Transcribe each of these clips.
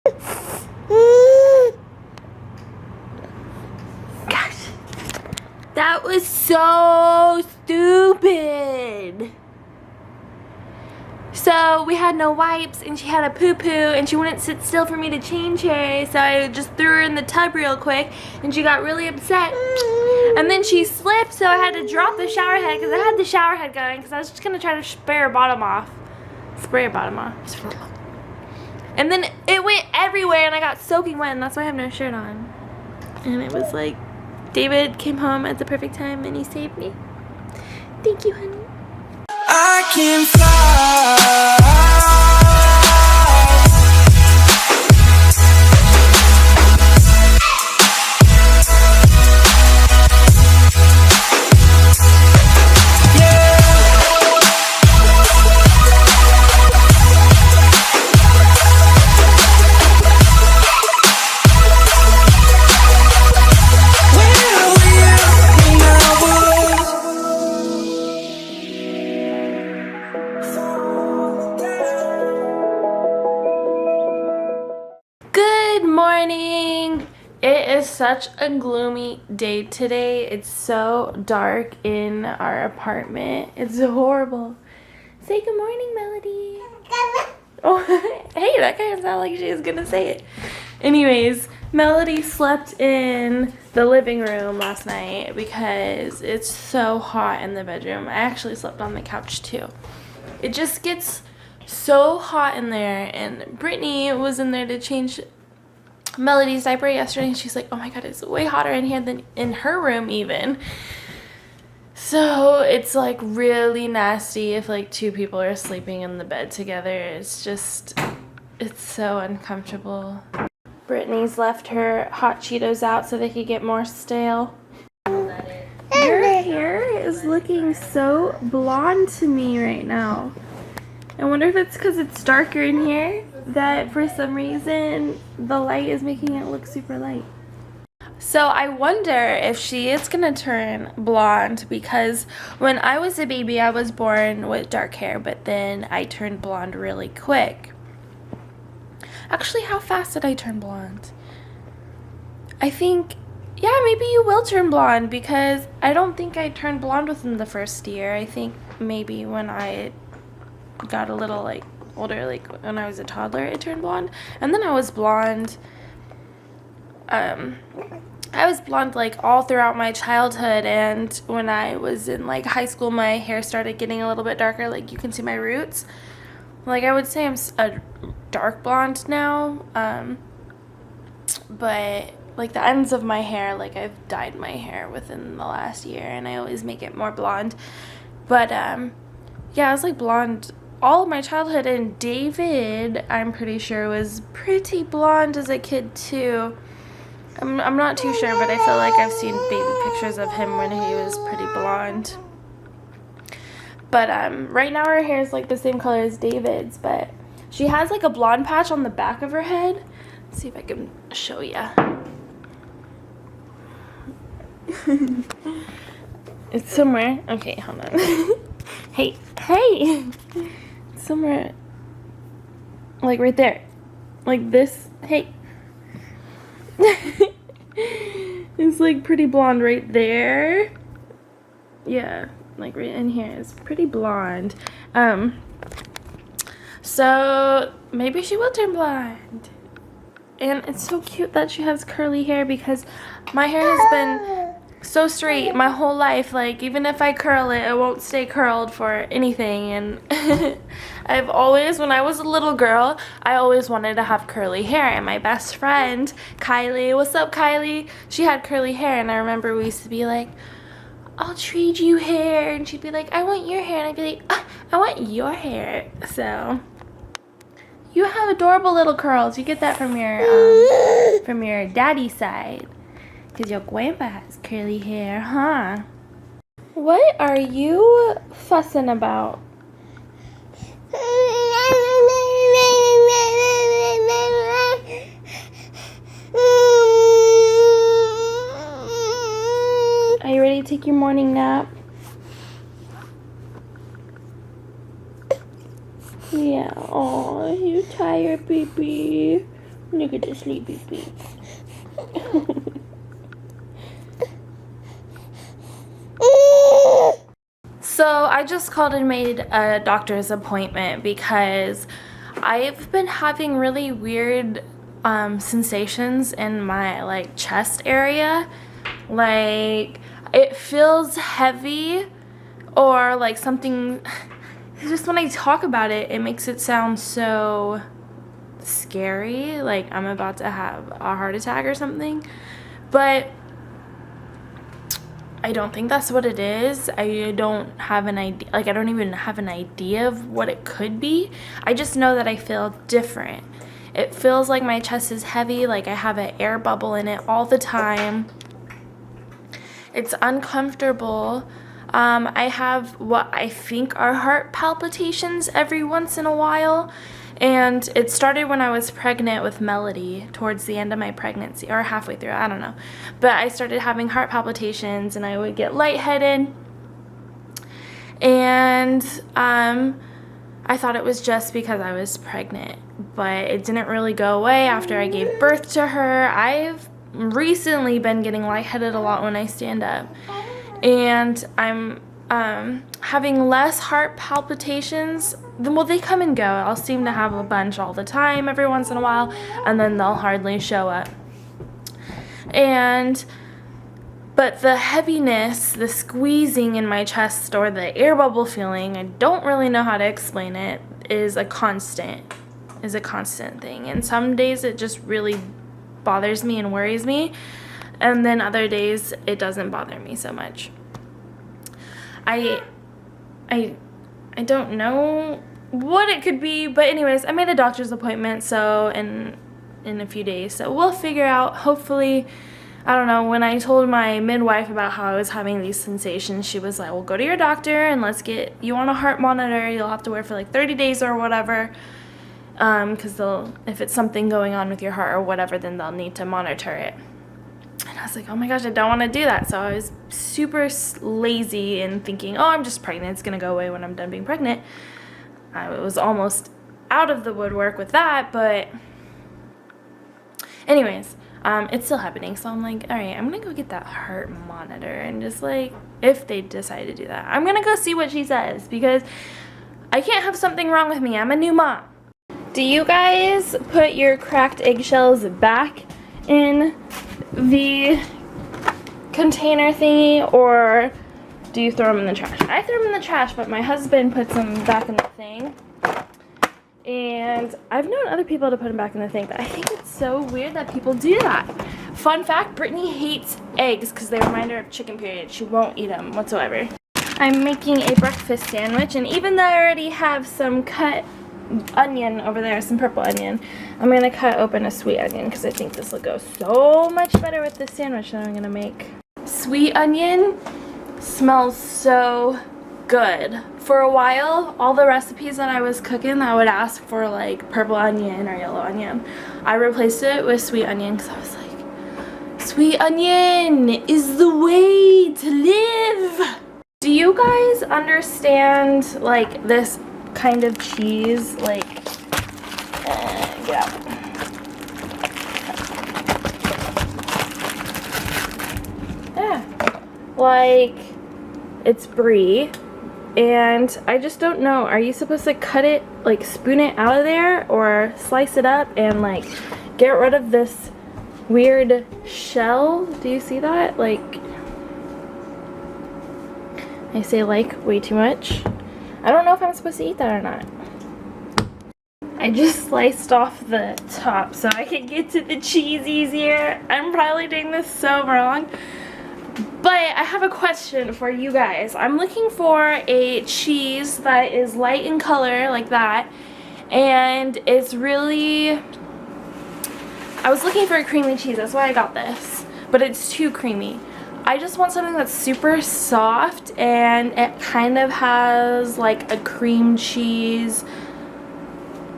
Gosh, that was so stupid. So we had no wipes and she had a poo-poo and she wouldn't sit still for me to change her, so I just threw her in the tub real quick and she got really upset. And then she slipped, so I had to drop the shower head because I had the shower head going because I was just going to try to spray her bottom off. And then it went everywhere and I got soaking wet, and that's why I have no shirt on. And it was like, David came home at the perfect time and he saved me. Thank you, honey. I can fly. It is such a gloomy day today. It's so dark in our apartment. It's horrible. Say good morning, Melody. Oh, hey, that kind of sounded like she was gonna say it. Anyways, Melody slept in the living room last night because it's so hot in the bedroom. I actually slept on the couch too. It just gets so hot in there, and Brittany was in there to change Melody's diaper yesterday, and she's like, oh my god, it's way hotter in here than in her room even. So it's like really nasty if like two people are sleeping in the bed together. It's so uncomfortable. Brittany's left her hot Cheetos out so they could get more stale. Your hair is looking so blonde to me right now. I wonder if it's because it's darker in here, that for some reason the light is making it look super light. So I wonder if she is gonna turn blonde, because when I was a baby I was born with dark hair, but then I turned blonde really quick. Actually, how fast did I turn blonde? I think, yeah, maybe you will turn blonde, because I don't think I turned blonde within the first year. I think maybe when I got a little like older, like when I was a toddler, I turned blonde. And then I was blonde like all throughout my childhood, and when I was in like high school my hair started getting a little bit darker. Like you can see my roots. Like I would say I'm a dark blonde now, but like the ends of my hair, like I've dyed my hair within the last year, and I always make it more blonde. But yeah, I was like blonde all of my childhood, and David, I'm pretty sure, was pretty blonde as a kid too. I'm not too sure, but I feel like I've seen baby pictures of him when he was pretty blonde. But right now her hair is like the same color as David's, but she has like a blonde patch on the back of her head. Let's see if I can show ya. It's somewhere. Okay, hold on. Hey. Somewhere, like right there, like this. Hey. It's like pretty blonde right there. Yeah, like right in here is pretty blonde. So maybe she will turn blonde. And it's so cute that she has curly hair, because my hair has been so straight my whole life. Like even if I curl it, it won't stay curled for anything. And I've always, when I was a little girl, I always wanted to have curly hair. And my best friend Kylie, what's up Kylie, she had curly hair, and I remember we used to be like, I'll trade you hair, and she'd be like, I want your hair, and I'd be like, I want your hair. So you have adorable little curls. You get that from your daddy's side, because your grandpa has curly hair, huh? What are you fussing about? Are you ready to take your morning nap? Yeah, oh, you tired, baby. You at the sleepy face. So I just called and made a doctor's appointment because I've been having really weird sensations in my like chest area. Like it feels heavy, or like something, just when I talk about it, it makes it sound so scary, like I'm about to have a heart attack or something. But I don't think that's what it is. I don't have an idea, like I don't even have an idea of what it could be. I just know that I feel different. It feels like my chest is heavy, like I have an air bubble in it all the time. It's uncomfortable. I have what I think are heart palpitations every once in a while. And it started when I was pregnant with Melody, towards the end of my pregnancy, or halfway through, I don't know. But I started having heart palpitations and I would get lightheaded. And I thought it was just because I was pregnant. But it didn't really go away after I gave birth to her. I've recently been getting lightheaded a lot when I stand up. And I'm having less heart palpitations. Well, they come and go. I'll seem to have a bunch all the time every once in a while, and then they'll hardly show up. But the heaviness, the squeezing in my chest, or the air bubble feeling, I don't really know how to explain it, is a constant thing. And some days it just really bothers me and worries me, and then other days it doesn't bother me so much. I don't know what it could be, but anyways, I made a doctor's appointment, so in a few days, so we'll figure out. Hopefully, I don't know, when I told my midwife about how I was having these sensations, she was like, well, go to your doctor and let's get you on a heart monitor. You'll have to wear for like 30 days or whatever, because if it's something going on with your heart or whatever, then they'll need to monitor it. And I was like, oh my gosh, I don't want to do that. So I was super lazy and thinking, oh, I'm just pregnant. It's going to go away when I'm done being pregnant. I was almost out of the woodwork with that. But anyways, it's still happening. So I'm like, all right, I'm going to go get that heart monitor. And just like, if they decide to do that, I'm going to go see what she says. Because I can't have something wrong with me. I'm a new mom. Do you guys put your cracked eggshells back in the container thingy, or do you throw them in the trash? I throw them in the trash, but my husband puts them back in the thing. And I've known other people to put them back in the thing, but I think it's so weird that people do that. Fun fact, Brittany hates eggs because they remind her of chicken period. She won't eat them whatsoever. I'm making a breakfast sandwich, and even though I already have some cut onion over there, some purple onion, I'm gonna cut open a sweet onion because I think this will go so much better with this sandwich that I'm gonna make. Sweet onion smells so good. For a while, all the recipes that I was cooking, I would ask for like purple onion or yellow onion. I replaced it with sweet onion because I was like, sweet onion is the way to live. Do you guys understand like this kind of cheese, like, get out. Yeah, like, it's brie, and I just don't know, are you supposed to cut it, like, spoon it out of there, or slice it up and, like, get rid of this weird shell? Do you see that? Like, I say like way too much. I don't know if I'm supposed to eat that or not. I just sliced off the top so I could get to the cheese easier. I'm probably doing this so wrong. But I have a question for you guys. I'm looking for a cheese that is light in color like that. And it's really... I was looking for a creamy cheese. That's why I got this. But it's too creamy. I just want something that's super soft and it kind of has like a cream cheese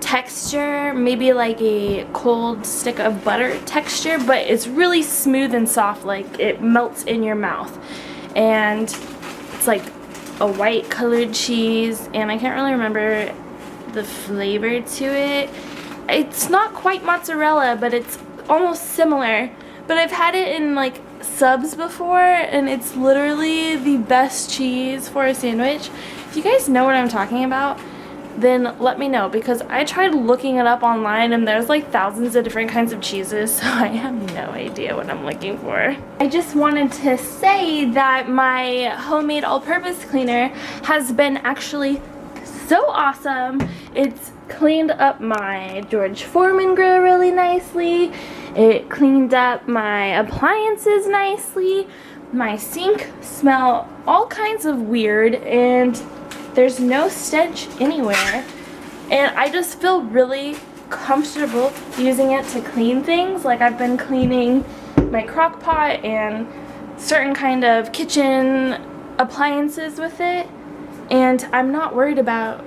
texture, maybe like a cold stick of butter texture, but it's really smooth and soft, like it melts in your mouth. And it's like a white colored cheese, and I can't really remember the flavor to it, it's not quite mozzarella, but it's almost similar. But I've had it in like subs before, and it's literally the best cheese for a sandwich. If you guys know what I'm talking about, then let me know, because I tried looking it up online and there's like thousands of different kinds of cheeses, so I have no idea what I'm looking for. I just wanted to say that my homemade all-purpose cleaner has been actually so awesome. It's cleaned up my George Foreman grill really nicely. It cleaned up my appliances nicely. My sink smell all kinds of weird, and there's no stench anywhere, and I just feel really comfortable using it to clean things. Like, I've been cleaning my crock pot and certain kind of kitchen appliances with it, and I'm not worried about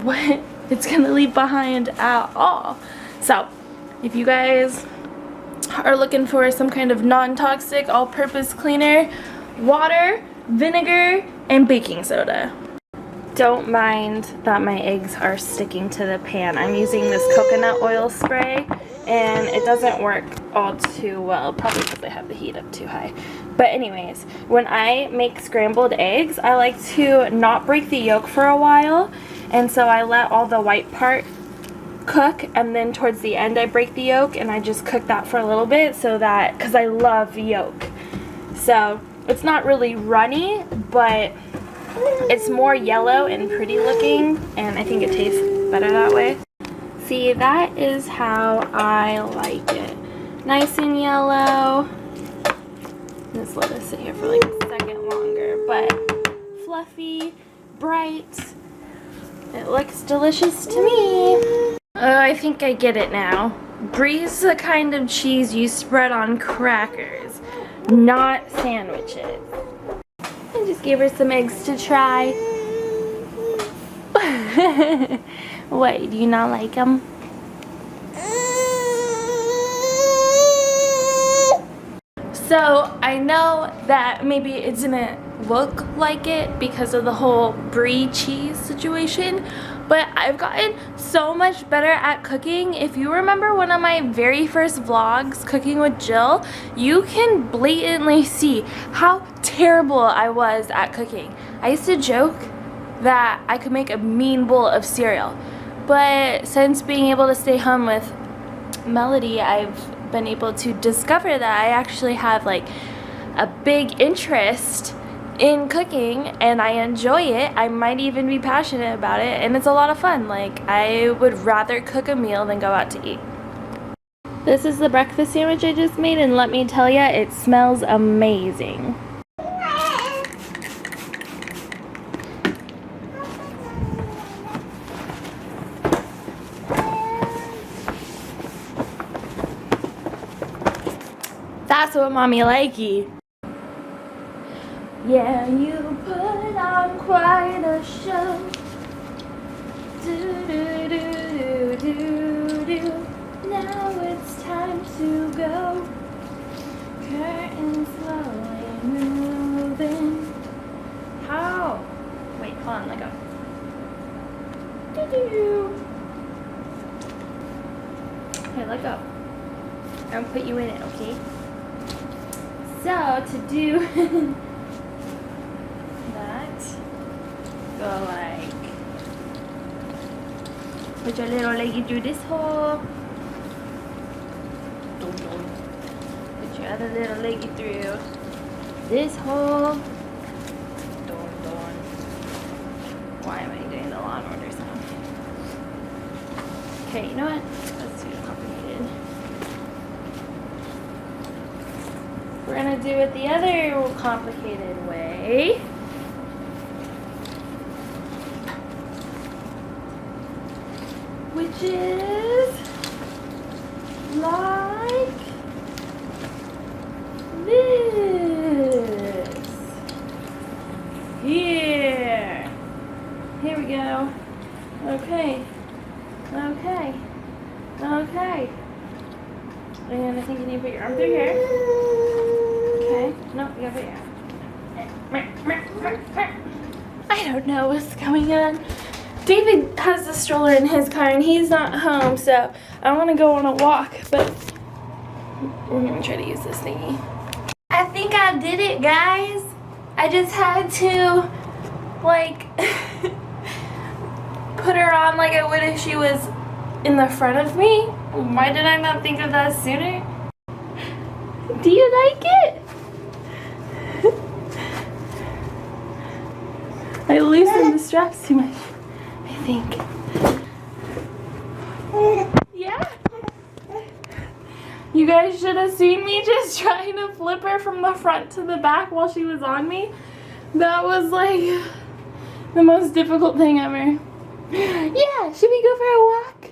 what it's gonna leave behind at all. So if you guys are looking for some kind of non-toxic all-purpose cleaner, water, vinegar, and baking soda. Don't mind that my eggs are sticking to the pan. I'm using this coconut oil spray, and it doesn't work all too well, probably because I have the heat up too high. But anyways, when I make scrambled eggs, I like to not break the yolk for a while, and so I let all the white part cook, and then towards the end I break the yolk, and I just cook that for a little bit, so that, because I love yolk. So it's not really runny, but it's more yellow and pretty looking, and I think it tastes better that way. See, that is how I like it. Nice and yellow. Just let it sit here for like a second longer, but fluffy, bright. It looks delicious to me. Oh, I think I get it now. Brie's the kind of cheese you spread on crackers, not sandwiches. I just gave her some eggs to try. What, do you not like them? So I know that maybe it didn't look like it because of the whole brie cheese situation, but I've gotten so much better at cooking. If you remember one of my very first vlogs, Cooking with Jill, you can blatantly see how terrible I was at cooking. I used to joke that I could make a mean bowl of cereal, but since being able to stay home with Melody, I've been able to discover that I actually have like a big interest in cooking, and I enjoy it. I might even be passionate about it, and it's a lot of fun. Like, I would rather cook a meal than go out to eat. This is the breakfast sandwich I just made, and let me tell you, it smells amazing. That's what mommy likey. Yeah, you put on quite a show. Do do do do do do. Now it's time to go. Curtains slowly moving. How? Wait, hold on, let go. Do do. Okay, let go. I'll put you in it, okay? So to do that, go like, put your little leggy through this hole. Put your other little leggy through this hole. Why am I doing the Law and Order sound? Okay, you know what? Let's do it complicated. We're gonna do it the other complicated way. Which is like this. Here. Here we go. Okay. Okay. Okay. And I think you need to put your arm through here. Okay. No, you gotta put your arm. I don't know what's going on. David has the stroller in his car and he's not home, so I want to go on a walk, but we're going to try to use this thingy. I think I did it, guys. I just had to, like, put her on like I would if she was in the front of me. Why did I not think of that sooner? Do you like it? I loosened the straps too much, I think. Yeah? You guys should have seen me just trying to flip her from the front to the back while she was on me. That was like the most difficult thing ever. Yeah, should we go for a walk?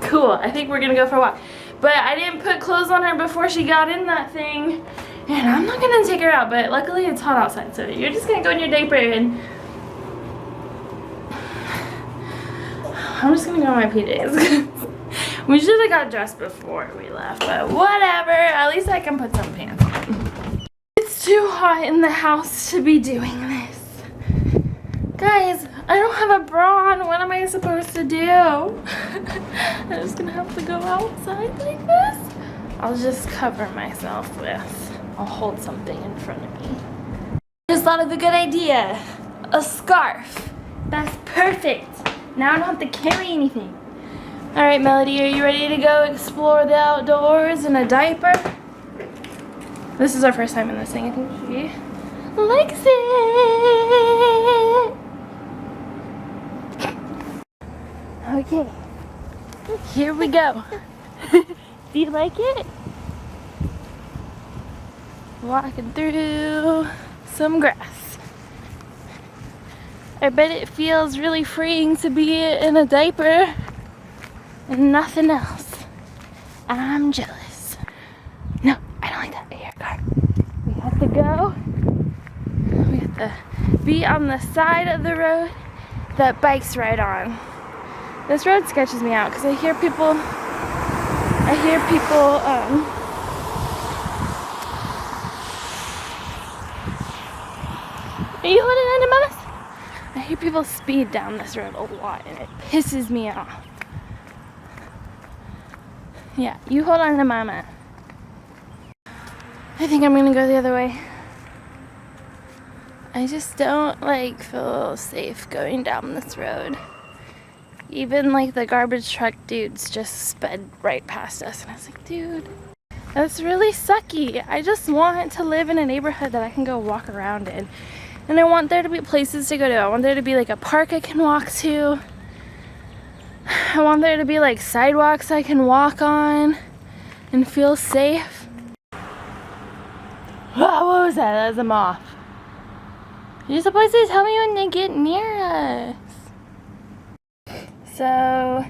Cool, I think we're gonna go for a walk. But I didn't put clothes on her before she got in that thing. And I'm not gonna take her out, but luckily it's hot outside, so you're just gonna go in your diaper and I'm just gonna go in my PJs. We should have got dressed before we left, but whatever. At least I can put some pants on. It's too hot in the house to be doing this. Guys, I don't have a bra on. What am I supposed to do? I'm just gonna have to go outside like this. I'll just cover myself with, I'll hold something in front of me. Just thought of a good idea. A scarf. That's perfect. Now I don't have to carry anything. All right, Melody, are you ready to go explore the outdoors in a diaper? This is our first time in this thing. I think she likes it. Okay, here we go. Do you like it? Walking through some grass. I bet it feels really freeing to be in a diaper and nothing else. I'm jealous. No, I don't like that. Here, car. We have to go. We have to be on the side of the road that bikes ride on. This road sketches me out because I hear people, are you holding on to Mama's? I hear people speed down this road a lot and it pisses me off. Yeah, you hold on to Mama. I think I'm gonna go the other way. I just don't feel safe going down this road. Even the garbage truck dudes just sped right past us and I was like, dude, that's really sucky. I just want to live in a neighborhood that I can go walk around in. And I want there to be places to go to. I want there to be a park I can walk to. I want there to be sidewalks I can walk on and feel safe. Oh, what was that? That was a moth. You're supposed to tell me when they get near us. So,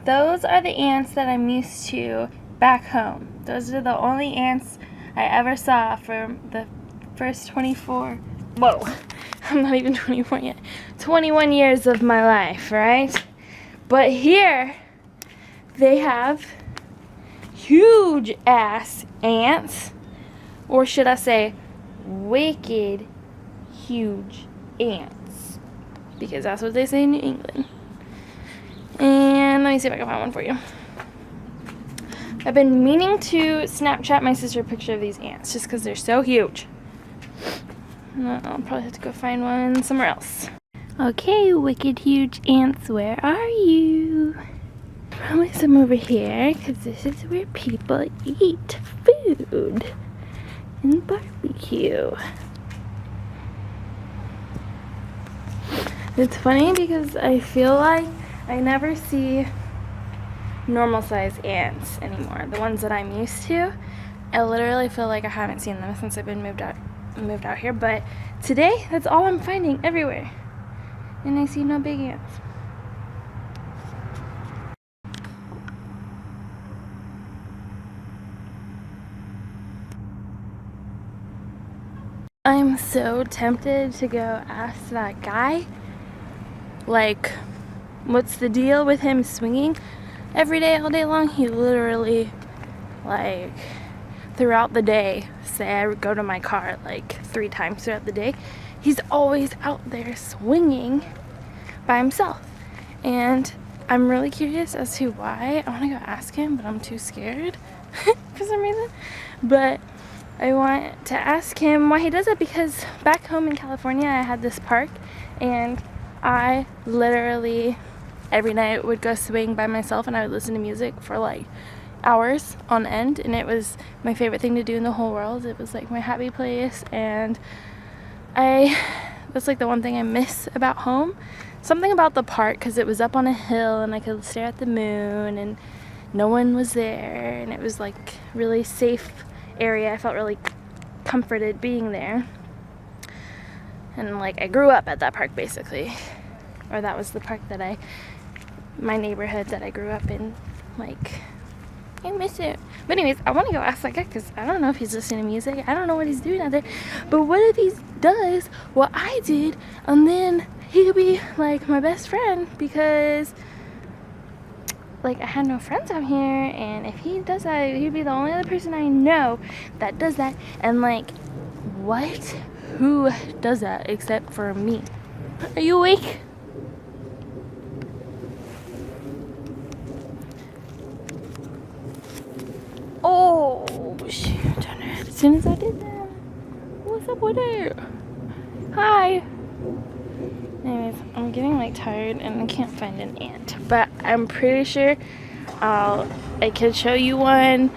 those are the ants that I'm used to back home. Those are the only ants I ever saw for the first 24, whoa, I'm not even 24 yet, 21 years of my life, right? But here, they have huge ass ants, or should I say, wicked huge ants, because that's what they say in New England. And let me see if I can find one for you. I've been meaning to Snapchat my sister a picture of these ants just because they're so huge. I'll probably have to go find one somewhere else. Okay, wicked huge ants, where are you? Probably some over here because this is where people eat food and barbecue. It's funny because I feel like I never see normal size ants anymore. The ones that I'm used to, I literally feel like I haven't seen them since I've been moved out here. But today, that's all I'm finding everywhere. And I see no big ants. I'm so tempted to go ask that guy, what's the deal with him swinging every day, all day long? He literally, throughout the day, say I go to my car like 3 times throughout the day, he's always out there swinging by himself. And I'm really curious as to why. I want to go ask him, but I'm too scared for some reason. But I want to ask him why he does it, because back home in California I had this park, and I literally every night would go swing by myself, and I would listen to music for like hours on end, and it was my favorite thing to do in the whole world. It was like my happy place, and that's like the one thing I miss about home. Something about the park, because it was up on a hill and I could stare at the moon and no one was there, and it was like really safe area. I felt really comforted being there, and like I grew up at that park basically, or that was the park that my neighborhood that I grew up in. Like, I miss it. But anyways, I want to go ask that guy, because I don't know if he's listening to music. I don't know what he's doing out there. But what if he does what I did, and then he could be like my best friend, because like I had no friends out here, and if he does that, he'd be the only other person I know that does that. And like, what? Who does that except for me? Are you awake? Oh shoot, as soon as I did that. What's up with it? Hi. Anyways, I'm getting like tired and I can't find an ant, but I'm pretty sure I could show you one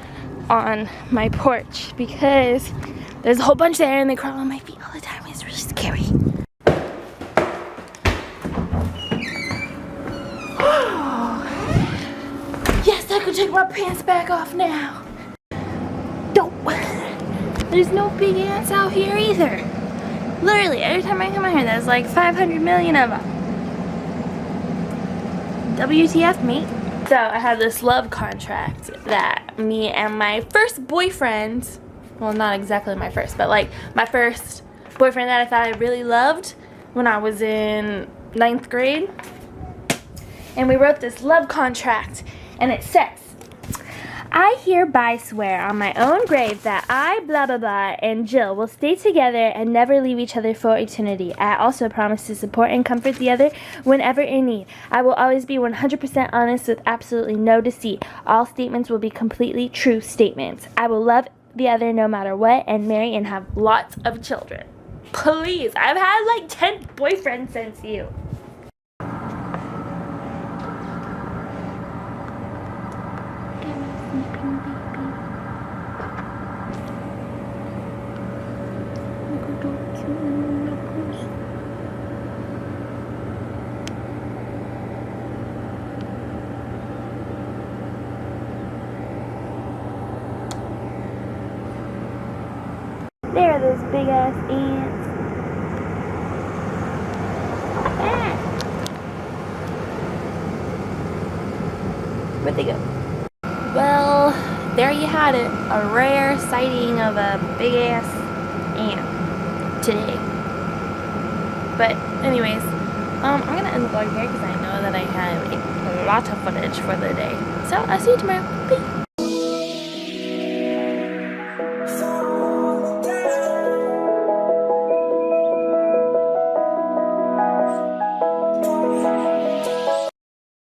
on my porch, because there's a whole bunch there and they crawl on my feet all the time. It's really scary. Yes, I can take my pants back off now. Don't. There's no big ants out here either. Literally, every time I come out here, there's like 500 million of them. WTF, mate? So I had this love contract that me and my first boyfriend, well, not exactly my first, but like my first boyfriend that I thought I really loved when I was in 9th grade. And we wrote this love contract, and it says, I hereby swear on my own grave that I, blah, blah, blah, and Jill will stay together and never leave each other for eternity. I also promise to support and comfort the other whenever in need. I will always be 100% honest with absolutely no deceit. All statements will be completely true statements. I will love the other no matter what, and marry and have lots of children. Please, I've had like 10 boyfriends since you. There are those big ass ants. Ah. Where'd they go? Well, there you had it. A rare sighting of a big ass ant today. But anyways, I'm gonna end the vlog here, because I know that I have a lot of footage for the day. So I'll see you tomorrow. Bye.